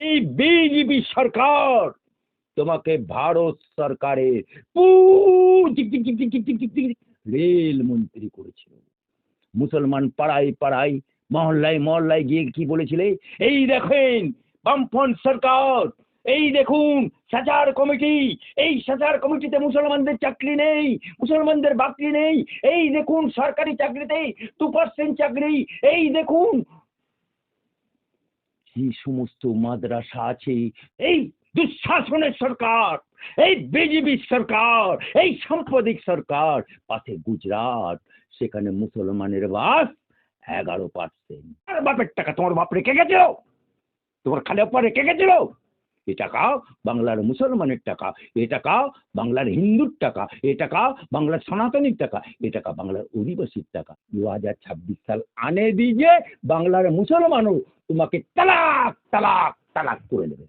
এই বিজেপি সরকার তোমাকে ভারত সরকারের রেল মন্ত্রী করেছিল। মুসলমান পাড়ায় পাড়ায় মহল্লায় মহল্লায় গিয়ে কি বলেছিলে, এই দেখেন বামফ্রন্ট সরকার, এই দেখুন সাজার কমিটি, এই সাজার কমিটিতে মুসলমানদের চাকরি নেই, মুসলমানদের বাকরি নেই, এই দেখুন সরকারি চাকরিতে 2% চাকরি, এই দেখুন যে সমস্ত মাদ্রাসা আছে, এই দুঃশাসনের সরকার, এই বিজেপি সরকার, এই সাম্প্রদায়িক সরকার, পাশে গুজরাট, সেখানে মুসলমানের বাস 11%। আর বাপের টাকা তোমার বাপ রেখে গেছিল, তোমার খালেপ্পা রেখে গেছিল। এ টাকা বাংলার মুসলমানের টাকা, এ টাকা বাংলার হিন্দুর টাকা, এ টাকা বাংলার সনাতনীর টাকা, এ টাকা বাংলার অধিবাসীর টাকা। 2026 সাল আনে দিয়ে বাংলার মুসলমানও তোমাকে তালাক তালাক তালাক করে দেবে।